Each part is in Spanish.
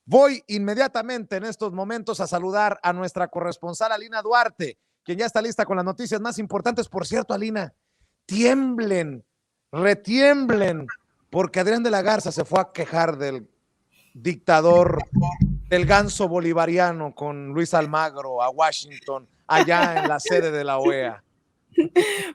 Voy inmediatamente en estos momentos a saludar a nuestra corresponsal Alina Duarte, quien ya está lista con las noticias más importantes. Por cierto, Alina, tiemblen, retiemblen, porque Adrián de la Garza se fue a quejar del dictador, del ganso bolivariano con Luis Almagro a Washington, allá en la sede de la OEA.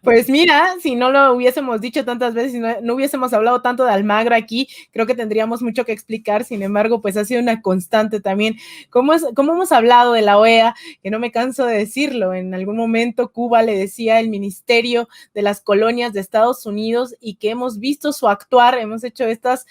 Pues mira, si no lo hubiésemos dicho tantas veces, si no hubiésemos hablado tanto de Almagro aquí, creo que tendríamos mucho que explicar. Sin embargo, pues ha sido una constante también. Como hemos hablado de la OEA, que no me canso de decirlo, en algún momento Cuba le decía el ministerio de las colonias de Estados Unidos, y que hemos visto su actuar, hemos hecho estas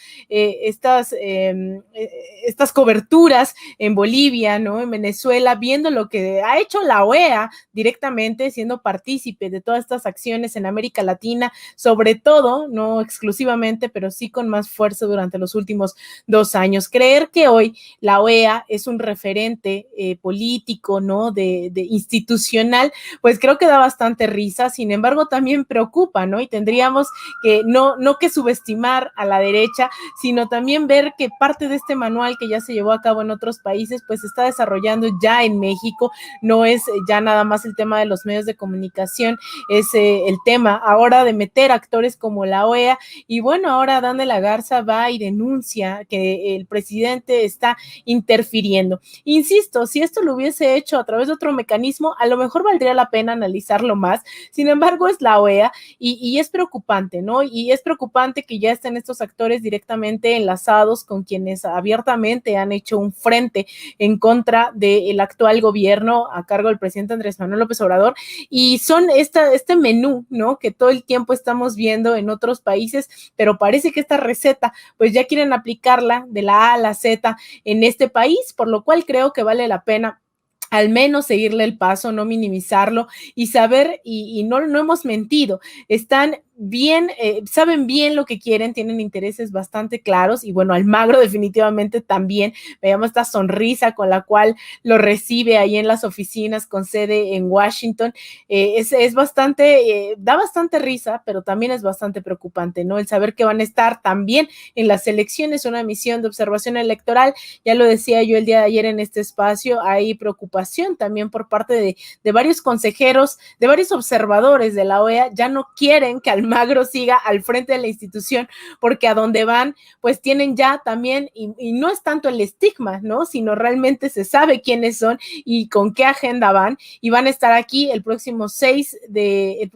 coberturas en Bolivia, ¿no? En Venezuela, viendo lo que ha hecho la OEA directamente, siendo partícipe de todas estas acciones en América Latina, sobre todo, no exclusivamente, pero sí con más fuerza durante los últimos 2 años. Creer que hoy la OEA es un referente político, ¿no? De institucional, pues creo que da bastante risa. Sin embargo, también preocupa, ¿no? Y tendríamos que no que subestimar a la derecha, sino también ver que parte de este manual que ya se llevó a cabo en otros países, pues se está desarrollando ya en México. No es ya nada más el tema de los medios de comunicación, es el tema ahora de meter actores como la OEA. Y bueno, ahora Adán de la Garza va y denuncia que el presidente está interfiriendo. Insisto, si esto lo hubiese hecho a través de otro mecanismo, a lo mejor valdría la pena analizarlo más. Sin embargo, es la OEA y es preocupante, ¿no? Y es preocupante que ya estén estos actores directamente enlazados con quienes abiertamente han hecho un frente en contra del actual gobierno a cargo del presidente Andrés Manuel López Obrador, y son este menú, ¿no? Que todo el tiempo estamos viendo en otros países, pero parece que esta receta, pues ya quieren aplicarla de la A a la Z en este país, por lo cual creo que vale la pena al menos seguirle el paso, no minimizarlo y saber, y no hemos mentido, están bien, saben bien lo que quieren, tienen intereses bastante claros. Y bueno, Almagro definitivamente también, veamos esta sonrisa con la cual lo recibe ahí en las oficinas con sede en Washington, es bastante, da bastante risa, pero también es bastante preocupante, ¿no? El saber que van a estar también en las elecciones, una misión de observación electoral. Ya lo decía yo el día de ayer en este espacio, hay preocupación también por parte de varios consejeros, de varios observadores de la OEA. Ya no quieren que Almagro siga al frente de la institución, porque a donde van, pues tienen ya también, y no es tanto el estigma, ¿no? Sino realmente se sabe quiénes son y con qué agenda van, y van a estar aquí el próximo 6 de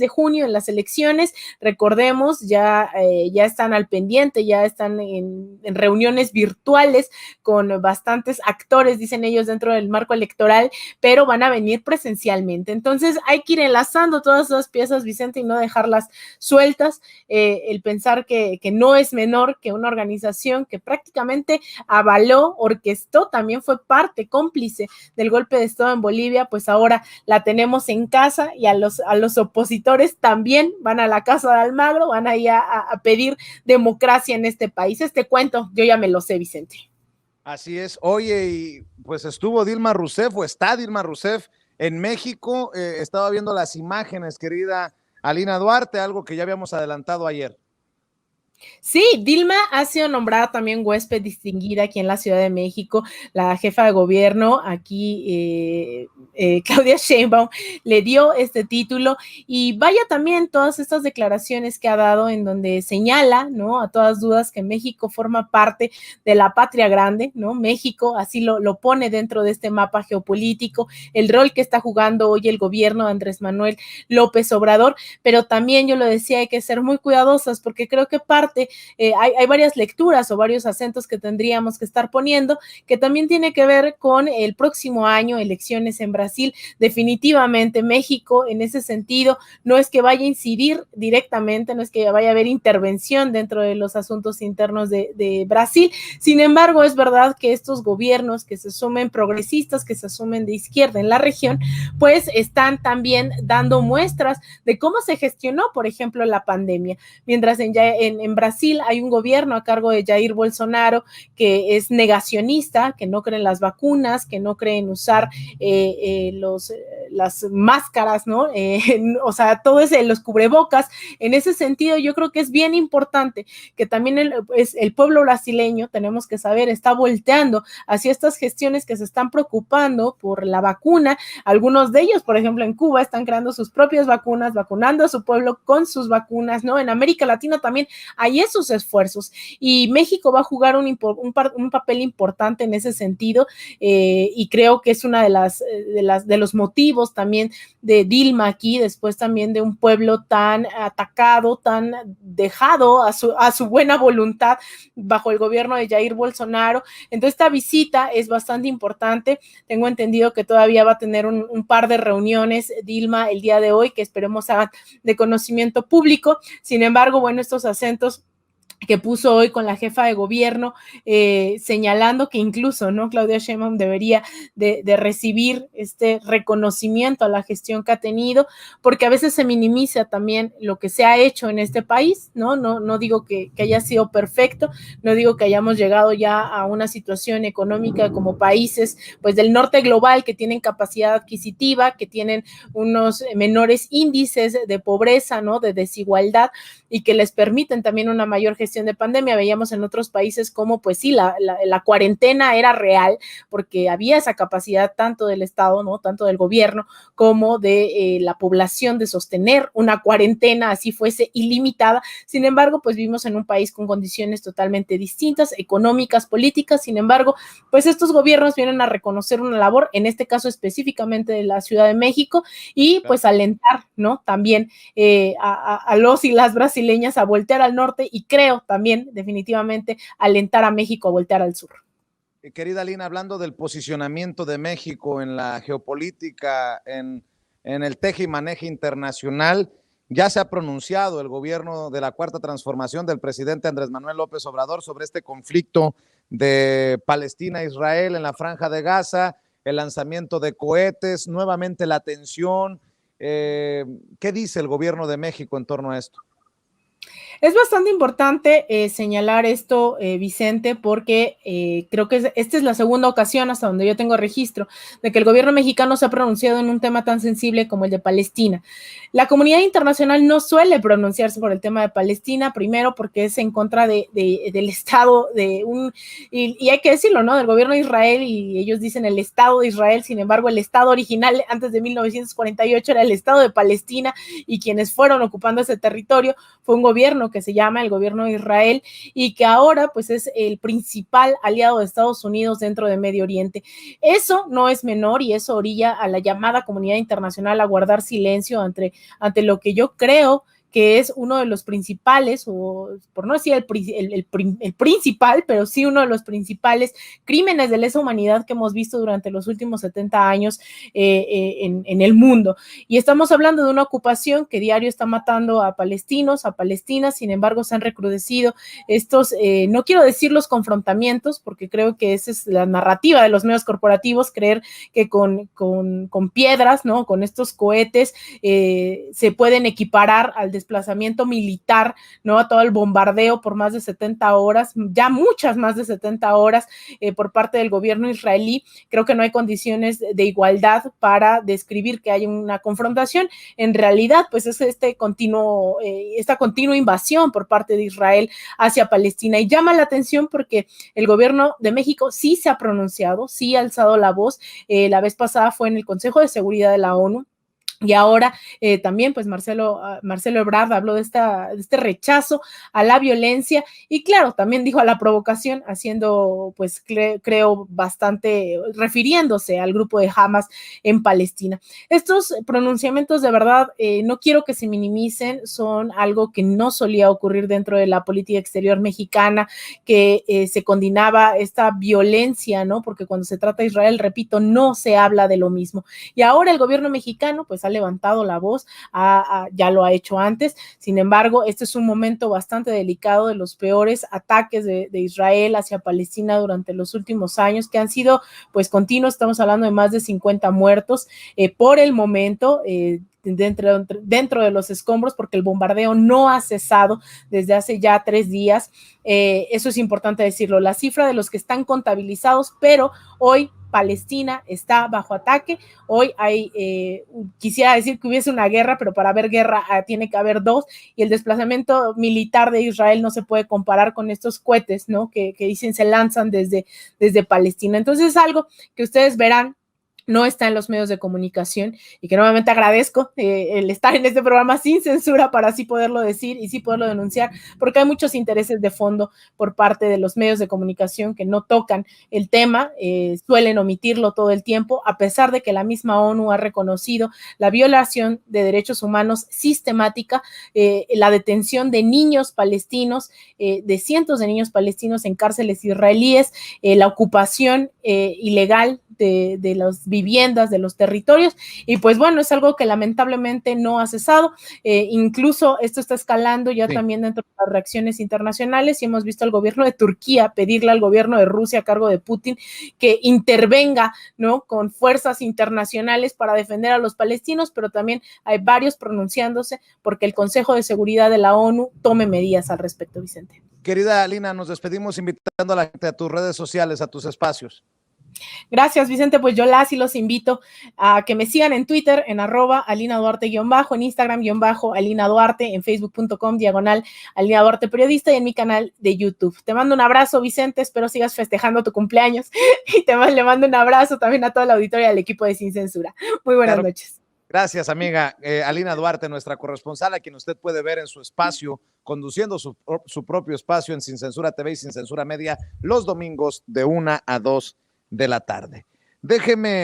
junio en las elecciones. Recordemos, ya están al pendiente, ya están en reuniones virtuales con bastantes actores, dicen ellos, dentro del marco electoral, pero van a venir presencialmente. Entonces hay que ir enlazando todas esas piezas, Vicente, y no dejarlas sueltas. El pensar que no es menor que una organización que prácticamente avaló, orquestó, también fue parte cómplice del golpe de Estado en Bolivia, pues ahora la tenemos en casa, y a los opositores también van a la casa de Almagro, van ahí a pedir democracia en este país. Este cuento yo ya me lo sé, Vicente. Así es. Oye, y pues estuvo Dilma Rousseff, o está Dilma Rousseff en México. Estaba viendo las imágenes, querida Alina Duarte, algo que ya habíamos adelantado ayer. Sí, Dilma ha sido nombrada también huésped distinguida aquí en la Ciudad de México. La jefa de gobierno aquí, Claudia Sheinbaum, le dio este título, y vaya también todas estas declaraciones que ha dado en donde señala, ¿no? A todas dudas que México forma parte de la patria grande, ¿no? México así lo pone dentro de este mapa geopolítico, el rol que está jugando hoy el gobierno de Andrés Manuel López Obrador. Pero también, yo lo decía, hay que ser muy cuidadosas, porque creo que hay varias lecturas o varios acentos que tendríamos que estar poniendo, que también tiene que ver con el próximo año, elecciones en Brasil. Definitivamente México en ese sentido no es que vaya a incidir directamente, no es que vaya a haber intervención dentro de los asuntos internos de Brasil. Sin embargo, es verdad que estos gobiernos que se asumen progresistas, que se asumen de izquierda en la región, pues están también dando muestras de cómo se gestionó, por ejemplo, la pandemia. Mientras en Brasil hay un gobierno a cargo de Jair Bolsonaro que es negacionista, que no cree en las vacunas, que no cree en usar las máscaras, ¿no? O sea, todo ese, los cubrebocas. En ese sentido, yo creo que es bien importante que también el pueblo brasileño, tenemos que saber, está volteando hacia estas gestiones que se están preocupando por la vacuna. Algunos de ellos, por ejemplo, en Cuba, están creando sus propias vacunas, vacunando a su pueblo con sus vacunas, ¿no? En América Latina también hay esos esfuerzos y México va a jugar un papel importante en ese sentido, y creo que es una de los motivos también de Dilma aquí, después también de un pueblo tan atacado, tan dejado a su buena voluntad bajo el gobierno de Jair Bolsonaro. Entonces esta visita es bastante importante. Tengo entendido que todavía va a tener un par de reuniones Dilma el día de hoy, que esperemos hagan de conocimiento público. Sin embargo, bueno, estos acentos que puso hoy con la jefa de gobierno, señalando que incluso, ¿no?, Claudia Sheinbaum debería de recibir este reconocimiento a la gestión que ha tenido, porque a veces se minimiza también lo que se ha hecho en este país, ¿no? No digo que haya sido perfecto, no digo que hayamos llegado ya a una situación económica como países, pues, del norte global, que tienen capacidad adquisitiva, que tienen unos menores índices de pobreza, ¿no?, de desigualdad, y que les permiten también una mayor gestión de pandemia. Veíamos en otros países como, pues sí, la cuarentena era real, porque había esa capacidad tanto del Estado, ¿no?, tanto del gobierno, como de la población de sostener una cuarentena, así fuese ilimitada. Sin embargo, pues vivimos en un país con condiciones totalmente distintas, económicas, políticas. Sin embargo, pues estos gobiernos vienen a reconocer una labor, en este caso específicamente de la Ciudad de México, y pues alentar, ¿no?, también a los y las brasileñas a voltear al norte, y creo también definitivamente alentar a México a voltear al sur. Querida Lina, hablando del posicionamiento de México en la geopolítica, en el teje y maneje internacional, ya se ha pronunciado el gobierno de la Cuarta Transformación del presidente Andrés Manuel López Obrador sobre este conflicto de Palestina-Israel en la Franja de Gaza, el lanzamiento de cohetes, nuevamente la tensión. ¿Qué dice el gobierno de México en torno a esto? Es bastante importante señalar esto, Vicente, porque creo que esta es la segunda ocasión, hasta donde yo tengo registro, de que el gobierno mexicano se ha pronunciado en un tema tan sensible como el de Palestina. La comunidad internacional no suele pronunciarse por el tema de Palestina, primero porque es en contra del Estado, y hay que decirlo, ¿no?, del gobierno de Israel, y ellos dicen el Estado de Israel. Sin embargo, el Estado original antes de 1948 era el Estado de Palestina, y quienes fueron ocupando ese territorio fue un gobierno que se llama el gobierno de Israel, y que ahora pues es el principal aliado de Estados Unidos dentro de Medio Oriente. Eso no es menor, y eso orilla a la llamada comunidad internacional a guardar silencio ante lo que yo creo que es uno de los principales, o por no decir el principal, pero sí uno de los principales crímenes de lesa humanidad que hemos visto durante los últimos 70 años en el mundo. Y estamos hablando de una ocupación que diario está matando a palestinos, a palestinas. Sin embargo, se han recrudecido estos, no quiero decir los confrontamientos, porque creo que esa es la narrativa de los medios corporativos, creer que con piedras, ¿no?, con estos cohetes, se pueden equiparar al desplazamiento militar, ¿no?, a todo el bombardeo por más de 70 horas, ya muchas más de 70 horas por parte del gobierno israelí. Creo que no hay condiciones de igualdad para describir que hay una confrontación. En realidad, pues es esta continua invasión por parte de Israel hacia Palestina, y llama la atención porque el gobierno de México sí se ha pronunciado, sí ha alzado la voz. La vez pasada fue en el Consejo de Seguridad de la ONU, y ahora también pues Marcelo Ebrard habló de este rechazo a la violencia, y claro, también dijo a la provocación, haciendo pues creo bastante, refiriéndose al grupo de Hamas en Palestina. Estos pronunciamientos, de verdad, no quiero que se minimicen, son algo que no solía ocurrir dentro de la política exterior mexicana, que se condenaba esta violencia, ¿no?, porque cuando se trata de Israel, repito, no se habla de lo mismo. Y ahora el gobierno mexicano pues ha levantado la voz, ya lo ha hecho antes. Sin embargo, este es un momento bastante delicado, de los peores ataques de Israel hacia Palestina durante los últimos años, que han sido pues continuos. Estamos hablando de más de 50 muertos por el momento. dentro de los escombros, porque el bombardeo no ha cesado desde hace ya 3 días. Eso es importante decirlo, la cifra de los que están contabilizados, pero hoy Palestina está bajo ataque. Hoy quisiera decir que hubiese una guerra, pero para haber guerra tiene que haber 2, y el desplazamiento militar de Israel no se puede comparar con estos cohetes, ¿no? Que dicen se lanzan desde Palestina. Entonces es algo que ustedes verán no está en los medios de comunicación, y que nuevamente agradezco el estar en este programa sin censura para así poderlo decir y sí poderlo denunciar, porque hay muchos intereses de fondo por parte de los medios de comunicación que no tocan el tema, suelen omitirlo todo el tiempo, a pesar de que la misma ONU ha reconocido la violación de derechos humanos sistemática, la detención de niños palestinos, de cientos de niños palestinos en cárceles israelíes, la ocupación ilegal de las viviendas, de los territorios, y pues bueno, es algo que lamentablemente no ha cesado. Incluso esto está escalando ya también dentro de las reacciones internacionales, y hemos visto al gobierno de Turquía pedirle al gobierno de Rusia a cargo de Putin que intervenga, ¿no?, con fuerzas internacionales para defender a los palestinos, pero también hay varios pronunciándose porque el Consejo de Seguridad de la ONU tome medidas al respecto, Vicente. Querida Alina, nos despedimos invitando a la gente a tus redes sociales, a tus espacios. Gracias, Vicente. Pues yo los invito a que me sigan en Twitter, en @AlinaDuarte_, en Instagram _Alina Duarte, en Facebook.com/Alina Duarte Periodista, y en mi canal de YouTube. Te mando un abrazo, Vicente. Espero sigas festejando tu cumpleaños. Y le mando un abrazo también a toda la auditoría del equipo de Sin Censura. Muy buenas noches. Gracias, amiga. Alina Duarte, nuestra corresponsal, a quien usted puede ver en su espacio, conduciendo su propio espacio en Sin Censura TV y Sin Censura Media, los domingos de 1 a 2 de la tarde. Déjeme